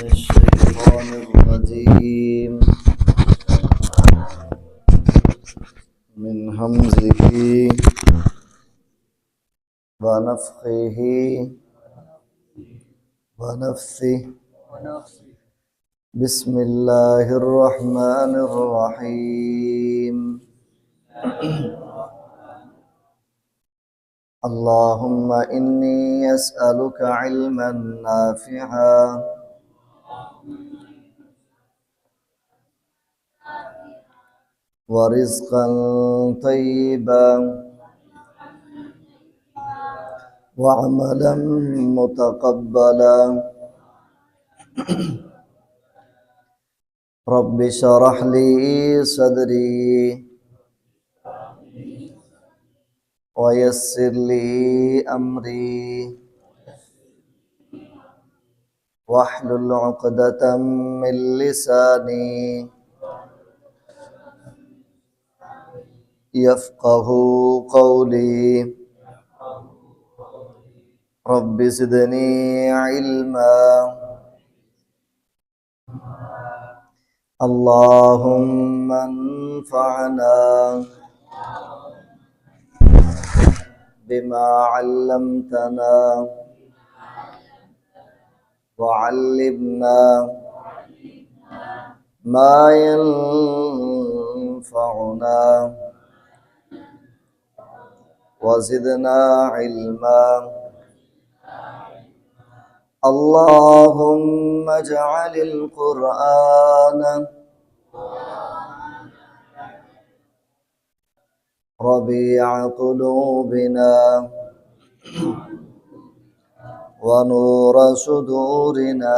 الشيطان الرجيم من همزه ونفخه ونفثه بسم الله الرحمن الرحيم اللهم إني أسألك علما نافعا ورزقا طيبا وعملا متقبلا رب اشرح لي صدري ويسر لي أمري واحلل عقدة من لساني يفقه قولي رب زدني علما اللهم انفعنا بما علمتنا وعلمنا ما ينفعنا وزدنا علما اللهم اجعل القرآن ربيع قلوبنا ونور صدورنا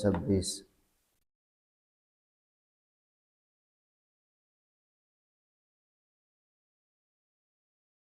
26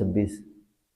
26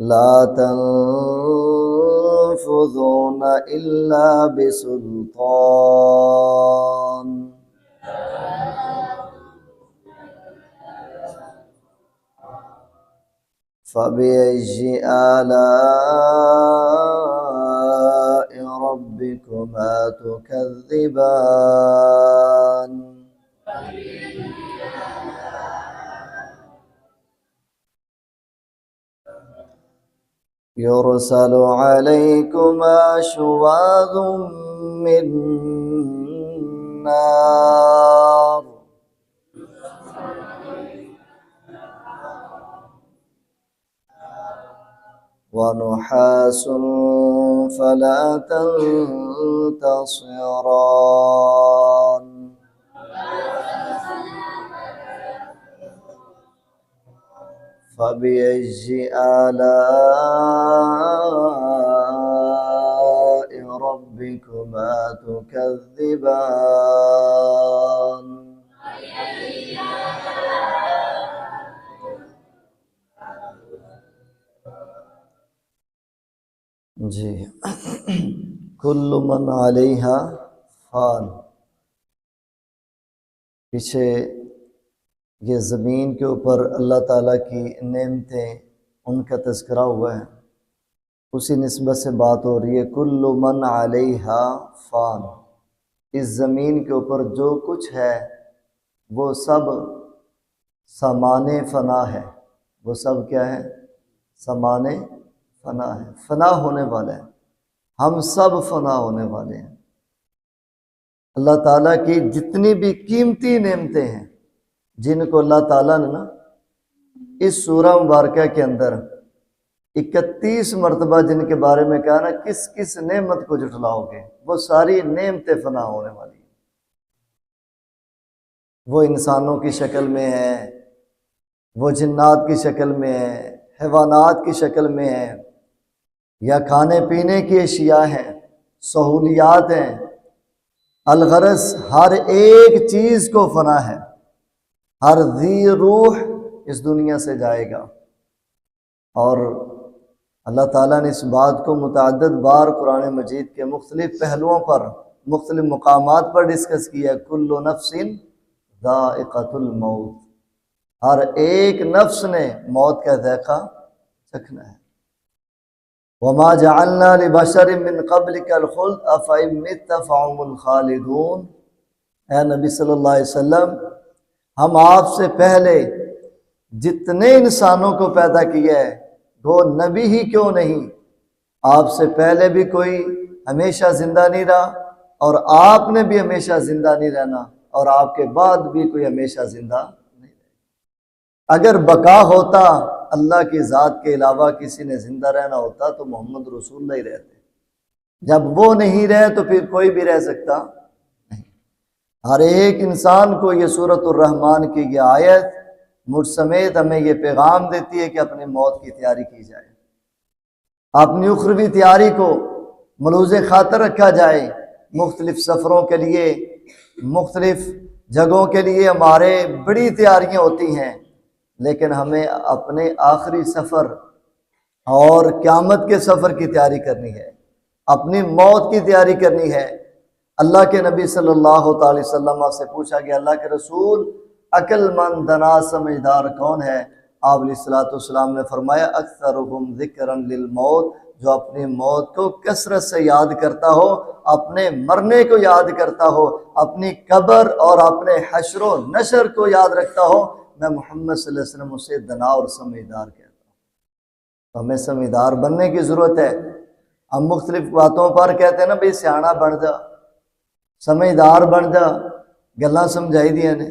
لا تنفذون إلا بسلطان فبأي آلاء ربكما تكذبان يرسل عليكما شواظ من نار ونحاس فلا تنتصران فبأي آلاء ربكما تكذبان جی کل من علیہا فان، پیچھے یہ زمین کے اوپر اللہ تعالیٰ کی نعمتیں ان کا تذکرہ ہوا ہے، اسی نسبت سے بات ہو رہی ہے کل من علیہا فان، اس زمین کے اوپر جو کچھ ہے وہ سب سامان فنا ہے، وہ سب کیا ہے؟ سامان فنا ہے، فنا ہونے والا ہے، ہم سب فنا ہونے والے ہیں۔ اللہ تعالیٰ کی جتنی بھی قیمتی نعمتیں ہیں جن کو اللہ تعالیٰ نے نا اس سورہ مبارکہ کے اندر 31 مرتبہ جن کے بارے میں کہا نا کس کس نعمت کو جھٹلاؤ گے، وہ ساری نعمتیں فنا ہونے والی ہیں۔ وہ انسانوں کی شکل میں ہے، وہ جنات کی شکل میں ہے، حیوانات کی شکل میں ہے، یا کھانے پینے کی اشیاء ہیں، سہولیات ہیں، الغرض ہر ایک چیز کو فنا ہے، ہر ذی روح اس دنیا سے جائے گا۔ اور اللہ تعالیٰ نے اس بات کو متعدد بار قرآن مجید کے مختلف پہلوؤں پر مختلف مقامات پر ڈسکس کیا ہے، کل نفس ذائقۃ الموت، ہر ایک نفس نے موت کا ذائقہ چکھنا ہے۔ وما جعلنا لبشر من قبلك الخلد افإن مت فهم الخالدون، اے نبی صلی اللہ علیہ وسلم، ہم آپ سے پہلے جتنے انسانوں کو پیدا کیا ہے، وہ نبی ہی کیوں نہیں، آپ سے پہلے بھی کوئی ہمیشہ زندہ نہیں رہا اور آپ نے بھی ہمیشہ زندہ نہیں رہنا، اور آپ کے بعد بھی کوئی ہمیشہ زندہ نہیں رہے۔ اگر بقا ہوتا اللہ کی ذات کے علاوہ کسی نے زندہ رہنا ہوتا تو محمد رسول اللہ ہی رہتے، جب وہ نہیں رہے تو پھر کوئی بھی رہ سکتا نہیں۔ ہر ایک انسان کو یہ سورۃ الرحمن کی یہ آیت مجھ سمیت ہمیں یہ پیغام دیتی ہے کہ اپنی موت کی تیاری کی جائے، اپنی اخروی تیاری کو ملوز خاطر رکھا جائے۔ مختلف سفروں کے لیے، مختلف جگہوں کے لیے ہمارے بڑی تیاریاں ہوتی ہیں، لیکن ہمیں اپنے آخری سفر اور قیامت کے سفر کی تیاری کرنی ہے، اپنی موت کی تیاری کرنی ہے۔ اللہ کے نبی صلی اللہ تعالی وسلم سے پوچھا گیا، اللہ کے رسول عقل مند دانا سمجھدار کون ہے؟ آپ علیہ السلام نے فرمایا اکثرهم ذکرا للموت، جو اپنی موت کو کثرت سے یاد کرتا ہو، اپنے مرنے کو یاد کرتا ہو، اپنی قبر اور اپنے حشر و نشر کو یاد رکھتا ہو، میں محمد صلی اللہ علیہ وسلم اسے دنا اور سمجھدار کہتا ہوں۔ تو ہمیں سمجھدار بننے کی ضرورت ہے۔ ہم مختلف باتوں پر کہتے ہیں نا بھئی سیاڑا بن جا، سمجھدار بن جا، گلاں سمجھائی دیا نے،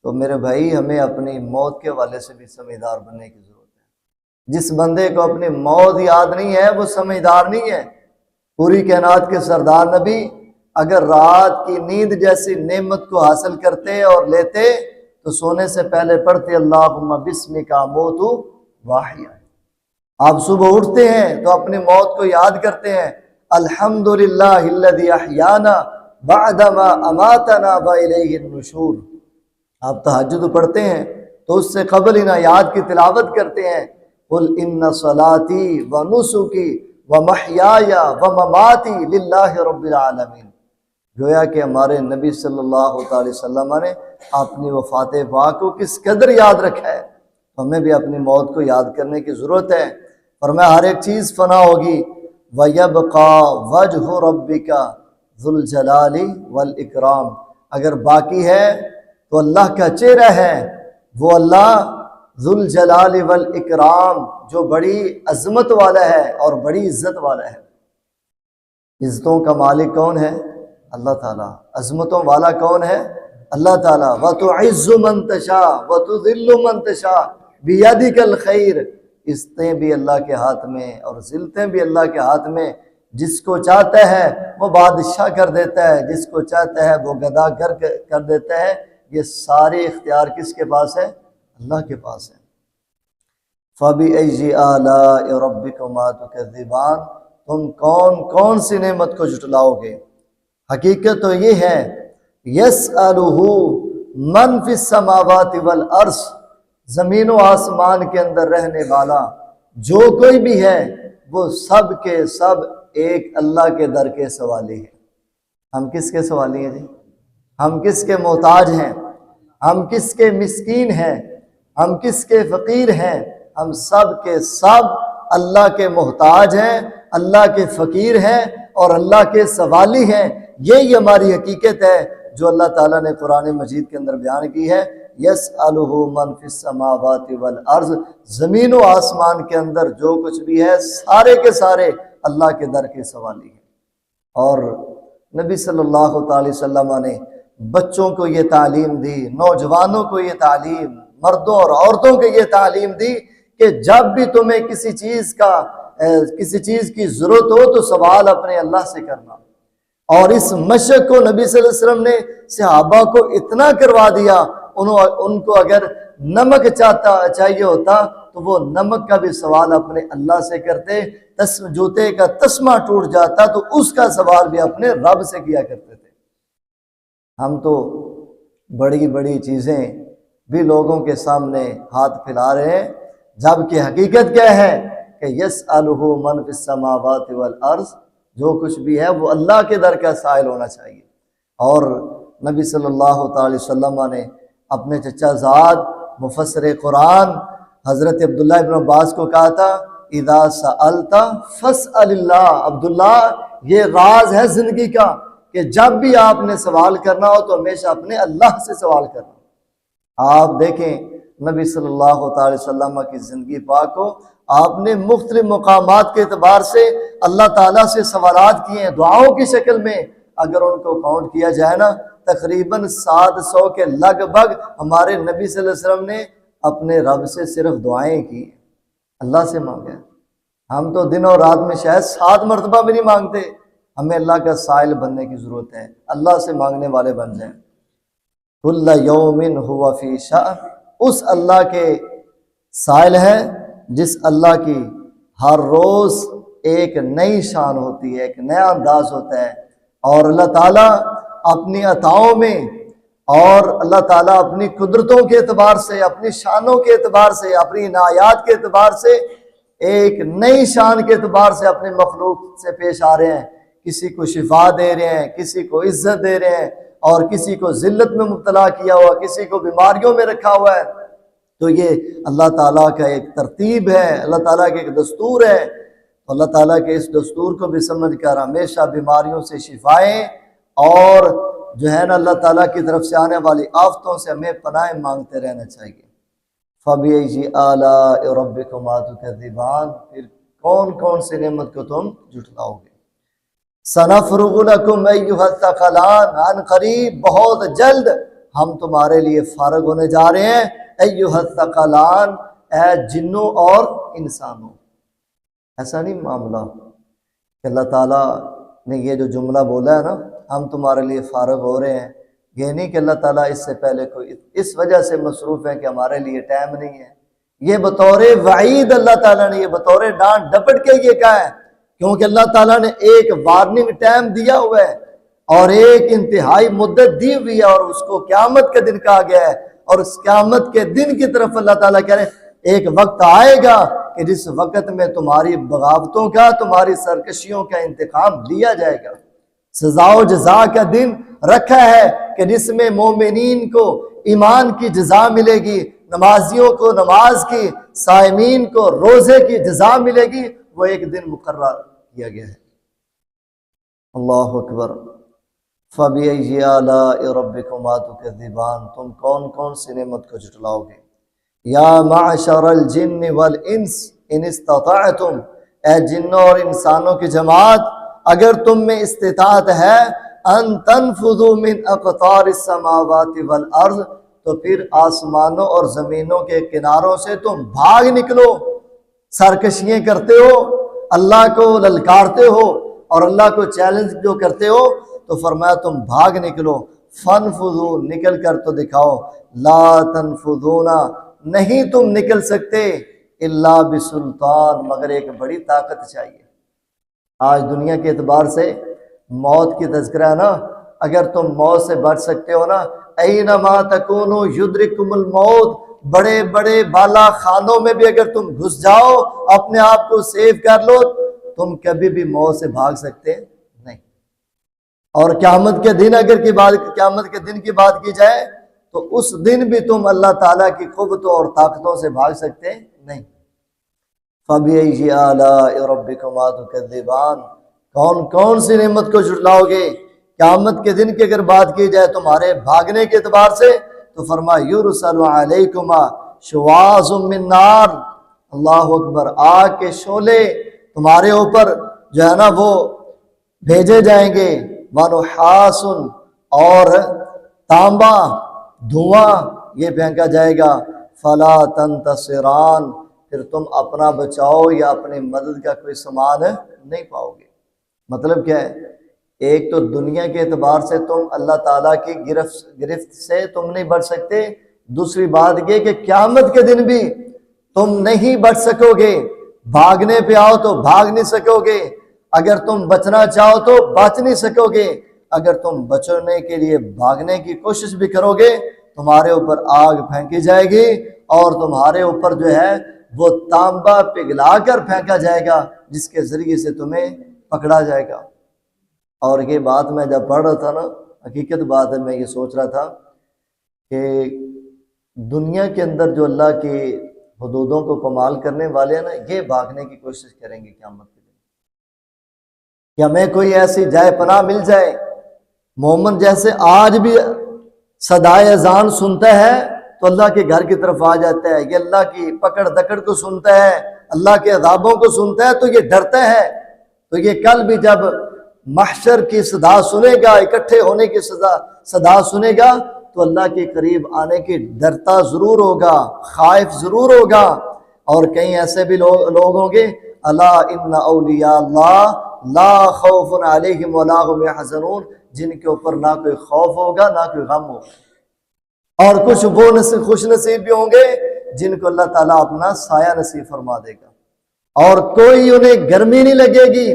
تو میرے بھائی ہمیں اپنی موت کے حوالے سے بھی سمجھدار بننے کی ضرورت ہے۔ جس بندے کو اپنی موت یاد نہیں ہے وہ سمجھدار نہیں ہے۔ پوری کائنات کے سردار نبی اگر رات کی نیند جیسی نعمت کو حاصل کرتے اور لیتے تو سونے سے پہلے پڑھتے اللہم بسمک اموت واحیا۔ آپ صبح اٹھتے ہیں تو اپنی موت کو یاد کرتے ہیں، الحمدللہ الذی احیانا بعدما اماتنا والیہ النشور۔ آپ تہجد پڑھتے ہیں تو اس سے قبل ہی نایات کی تلاوت کرتے ہیں، قل ان صلاتی و نسکی و محیای و مماتی للہ رب العالمین۔ گویا کہ ہمارے نبی صلی اللہ علیہ وسلم نے اپنی وفات پاک کو کس قدر یاد رکھا ہے، ہمیں بھی اپنی موت کو یاد کرنے کی ضرورت ہے۔ فرمایا ہر ایک چیز فنا ہوگی، وَيَبْقَى وَجْهُ رَبِّكَ ذُو الْجَلَالِ وَالْإِكْرَامِ، اگر باقی ہے تو اللہ کا چہرہ ہے، وہ اللہ ذو الجلال والاکرام جو بڑی عظمت والا ہے اور بڑی عزت والا ہے۔ عزتوں کا مالک کون ہے؟ اللہ تعالیٰ۔ عظمتوں والا کون ہے؟ اللہ تعالیٰ۔ وَتُعِزُّ مَن تَشَاءُ وَتُذِلُّ مَن تَشَاءُ بِيَدِكَ الْخَيْرُ، عزتیں بھی اللہ کے ہاتھ میں اور ذلتیں بھی اللہ کے ہاتھ میں، جس کو چاہتا ہے وہ بادشاہ کر دیتا ہے، جس کو چاہتا ہے وہ گدا کر دیتا ہے۔ یہ سارے اختیار کس کے پاس ہے؟ اللہ کے پاس ہے۔ فَبِأَيِّ آلَاءِ رَبِّكُمَا تُكَذِّبَانِ، تم کون سی نعمت کو جھٹلاؤ گے؟ حقیقت تو یہ ہے يَسْأَلُهُ مَن فِي السَّمَاوَاتِ وَالْأَرْضِ، زمین و آسمان کے اندر رہنے والا جو کوئی بھی ہے وہ سب کے سب ایک اللہ کے در کے سوالی ہیں۔ ہم کس کے سوالی ہیں جی؟ ہم کس کے محتاج ہیں؟ ہم کس کے مسکین ہیں؟ ہم کس کے فقیر ہیں؟ ہم سب کے سب اللہ کے محتاج ہیں، اللہ کے فقیر ہیں اور اللہ کے سوالی ہیں۔ یہی ہماری حقیقت ہے جو اللہ تعالیٰ نے قرآن مجید کے اندر بیان کی ہے۔ یسألہ من فی السماوات والارض، زمین و آسمان کے اندر جو کچھ بھی ہے سارے کے سارے اللہ کے در کے سوالی ہیں۔ اور نبی صلی اللہ علیہ وسلم نے بچوں کو یہ تعلیم دی، نوجوانوں کو یہ تعلیم، مردوں اور عورتوں کو یہ تعلیم دی کہ جب بھی تمہیں کسی چیز کی ضرورت ہو تو سوال اپنے اللہ سے کرنا۔ اور اس مشق کو نبی صلی اللہ علیہ وسلم نے صحابہ کو اتنا کروا دیا، ان کو اگر نمک چاہیے ہوتا تو وہ نمک کا بھی سوال اپنے اللہ سے کرتے، جوتے کا تسمہ ٹوٹ جاتا تو اس کا سوال بھی اپنے رب سے کیا کرتے تھے۔ ہم تو بڑی بڑی چیزیں بھی لوگوں کے سامنے ہاتھ پھیلا رہے ہیں، جبکہ حقیقت کیا ہے کہ یسألہ من فی السماوات والارض، جو کچھ بھی ہے وہ اللہ کے در کا سائل ہونا چاہیے۔ اور نبی صلی اللہ علیہ وسلم نے اپنے چچا زاد مفسر قرآن حضرت عبداللہ ابن عباس کو کہا تھا اذا سألت فاسأل اللہ۔ عبداللہ یہ راز ہے زندگی کا کہ جب بھی آپ نے سوال کرنا ہو تو ہمیشہ اپنے اللہ سے سوال کرنا۔ آپ دیکھیں نبی صلی اللہ علیہ وسلم کی زندگی پاک کو آپ نے مختلف مقامات کے اعتبار سے اللہ تعالیٰ سے سوالات کیے ہیں دعاؤں کی شکل میں۔ اگر ان کو کاؤنٹ کیا جائے نا تقریباً 700 کے لگ بھگ ہمارے نبی صلی اللہ علیہ وسلم نے اپنے رب سے صرف دعائیں کی، اللہ سے مانگا۔ ہم تو دن اور رات میں شاید 7 مرتبہ بھی نہیں مانگتے۔ ہمیں اللہ کا سائل بننے کی ضرورت ہے، اللہ سے مانگنے والے بن جائیں۔ کل یوم ہوا فی شأن، اس اللہ کے سائل ہے جس اللہ کی ہر روز ایک نئی شان ہوتی ہے، ایک نیا انداز ہوتا ہے۔ اور اللہ تعالیٰ اپنی عطاؤں میں اور اللہ تعالیٰ اپنی قدرتوں کے اعتبار سے، اپنی شانوں کے اعتبار سے، اپنی عنایات کے اعتبار سے ایک نئی شان کے اعتبار سے اپنے مخلوق سے پیش آ رہے ہیں۔ کسی کو شفا دے رہے ہیں، کسی کو عزت دے رہے ہیں، اور کسی کو ذلت میں مبتلا کیا ہوا، کسی کو بیماریوں میں رکھا ہوا ہے۔ تو یہ اللہ تعالیٰ کا ایک ترتیب ہے، اللہ تعالیٰ کا ایک دستور ہے۔ اللہ تعالیٰ کے اس دستور کو بھی سمجھ کر ہمیشہ بیماریوں سے شفائیں اور جو ہے نا اللہ تعالیٰ کی طرف سے آنے والی آفتوں سے ہمیں پناہ مانگتے رہنا چاہیے۔ فَبِأَيِّ آلَاءِ رَبِّكُمَا تُكَذِّبَانِ، پھر کون سی نعمت کو تم جھٹلاؤ گے۔ سَنَفْرُغُ لَكُمْ أَيُّهَا الثَّقَلَانِ، عن قریب بہت جلد ہم تمہارے لیے فارغ ہونے جا رہے ہیں۔ ایھا الثقلان، اے جنوں اور انسانوں۔ ایسا نہیں معاملہ کہ اللہ تعالیٰ نے یہ جو جملہ بولا ہے نا ہم تمہارے لیے فارغ ہو رہے ہیں، یہ نہیں کہ اللہ تعالیٰ اس سے پہلے کوئی اس وجہ سے مصروف ہے کہ ہمارے لیے ٹائم نہیں ہے۔ یہ بطور وعید اللہ تعالیٰ نے، یہ بطور ڈانٹ ڈپٹ کے یہ کہا ہے، کیونکہ اللہ تعالیٰ نے ایک وارننگ ٹائم دیا ہوا ہے اور ایک انتہائی مدت دی ہوئی ہے، اور اس کو قیامت کے دن کہا گیا ہے۔ اور اس قیامت کے دن کی طرف اللہ تعالیٰ کہہ رہے ہیں ایک وقت آئے گا کہ جس وقت میں تمہاری بغاوتوں کا، تمہاری سرکشیوں کا انتقام لیا جائے گا۔ سزا و جزا کا دن رکھا ہے کہ جس میں مومنین کو ایمان کی جزا ملے گی، نمازیوں کو نماز کی، صائمین کو روزے کی جزا ملے گی، وہ ایک دن مقرر کیا گیا ہے۔ اللہ اکبر۔ فَبِأَيِّ آلَاءِ رَبِّكُمَا تُكَذِّبَانِ، تم کون کون سی نعمت کو جھٹلاؤ گے؟ یا معشر الجن والانس ان استطعتم، اے جنوں اور انسانوں کی جماعت، اگر تم میں استطاعت ہے، ان تنفذوا من اقطار السماوات والارض، تو پھر آسمانوں اور زمینوں کے کناروں سے تم بھاگ نکلو۔ سرکشیاں کرتے ہو، اللہ کو للکارتے ہو اور اللہ کو چیلنج جو کرتے ہو، تو فرمایا تم بھاگ نکلو۔ فانفذوا، نکل کر تو دکھاؤ۔ لا تنفذون، نہیں تم نکل سکتے، الا بسلطان، مگر ایک بڑی طاقت چاہیے۔ آج دنیا کے اعتبار سے موت کی تذکرہ ہے نا، اگر تم موت سے بچ سکتے ہو نا، اینما تکونوا یدرککم الموت، بڑے بڑے بالا خانوں میں بھی اگر تم گھس جاؤ، اپنے آپ کو سیو کر لو، تم کبھی بھی موت سے بھاگ سکتے نہیں۔ اور قیامت کے دن قیامت کے دن کی بات کی جائے تو اس دن بھی تم اللہ تعالیٰ کی قوتوں اور طاقتوں سے بھاگ سکتے نہیں۔ فَبِأَيِّ آلَاءِ رَبِّكُمَا تُكَذِّبَانِ، کون کون سی نعمت کو جھٹلاؤ گے؟ قیامت کے دن کی اگر بات کی جائے تمہارے بھاگنے کے اعتبار سے تو فرمایا یُرْسَلُ عَلَيْكُمَا شُوَاظٌ مِّن نَّارٍ، اللہ اکبر، آگ کے شعلے تمہارے اوپر جو ہے نا وہ بھیجے جائیں گے، وَنُحَاسٌ، اور تانبا، دھواں یہ پھینکا جائے گا، فَلَا تَنْتَصِرَانِ، پھر تم اپنا بچاؤ یا اپنی مدد کا کوئی سامان نہیں پاؤ گے۔ مطلب کیا ہے؟ ایک تو دنیا کے اعتبار سے تم اللہ تعالیٰ کی گرفت سے تم نہیں بچ سکتے، دوسری بات یہ کہ قیامت کے دن بھی تم نہیں بچ سکو گے۔ بھاگنے پہ آؤ تو بھاگ نہیں سکو گے، اگر تم بچنا چاہو تو بچ نہیں سکو گے، اگر تم بچنے کے لیے بھاگنے کی کوشش بھی کرو گے تمہارے اوپر آگ پھینکی جائے گی اور تمہارے اوپر جو ہے وہ تانبا پگھلا کر پھینکا جائے گا، جس کے ذریعے سے تمہیں پکڑا جائے گا۔ اور یہ بات میں جب پڑھ رہا تھا نا، حقیقت بات ہے، میں یہ سوچ رہا تھا کہ دنیا کے اندر جو اللہ کی حدودوں کو پامال کرنے والے ہیں نا، یہ بھاگنے کی کوشش کریں گے قیامت کے دن کہ ہمیں کوئی ایسی جائے پناہ مل جائے۔ مومن جیسے آج بھی صدائے اذان سنتا ہے تو اللہ کے گھر کی طرف آ جاتا ہے، یہ اللہ کی پکڑ دکڑ کو سنتا ہے، اللہ کے عذابوں کو سنتا ہے تو یہ ڈرتا ہے۔ تو یہ کل بھی جب محشر کی صدا سنے گا، اکٹھے ہونے کی صدا سنے گا تو اللہ کے قریب آنے کی ڈرتا ضرور ہوگا، خائف ضرور ہوگا۔ اور کئی ایسے بھی لوگ ہوں گے، الا ان اولیاء اللہ لا خوف علیہم ولا هم يحزنون، جن کے اوپر نہ کوئی خوف ہوگا نہ کوئی غم ہوگا۔ اور کچھ وہ خوش نصیب بھی ہوں گے جن کو اللہ تعالیٰ اپنا سایہ نصیب فرما دے گا، اور کوئی انہیں گرمی نہیں لگے گی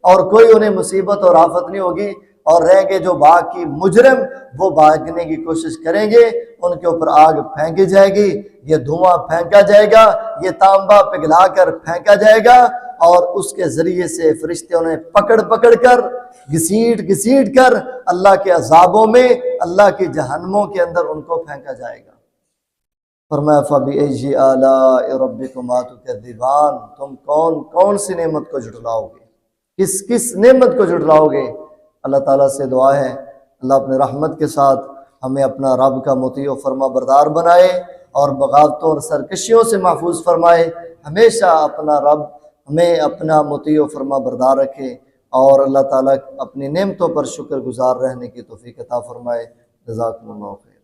اور کوئی انہیں مصیبت اور آفت نہیں ہوگی، اور رہ گے جو باقی مجرم وہ بھاگنے کی کوشش کریں گے، ان کے اوپر آگ پھینکی جائے گی، یہ دھواں پھینکا جائے گا، یہ تانبا پگھلا کر پھینکا جائے گا، اور اس کے ذریعے سے فرشتے انہیں پکڑ پکڑ کر گھسیٹ گھسیٹ کر اللہ کے عذابوں میں، اللہ کی جہنموں کے اندر ان کو پھینکا جائے گا۔ فرمایا فَبِأَيِّ آلَاءِ رَبِّكُمَا تُكَذِّبَانِ، تم کون کون سی نعمت کو جھٹلاؤ گے، کس کس نعمت کو جھٹلاؤ گے؟ اللہ تعالیٰ سے دعا ہے اللہ اپنے رحمت کے ساتھ ہمیں اپنا رب کا مطیع و فرما بردار بنائے اور بغاوتوں اور سرکشیوں سے محفوظ فرمائے۔ ہمیشہ اپنا رب ہمیں اپنا مطیع و فرما بردار رکھے اور اللہ تعالیٰ اپنی نعمتوں پر شکر گزار رہنے کی توفیق عطا فرمائے۔ جزاکم اللہ خیر۔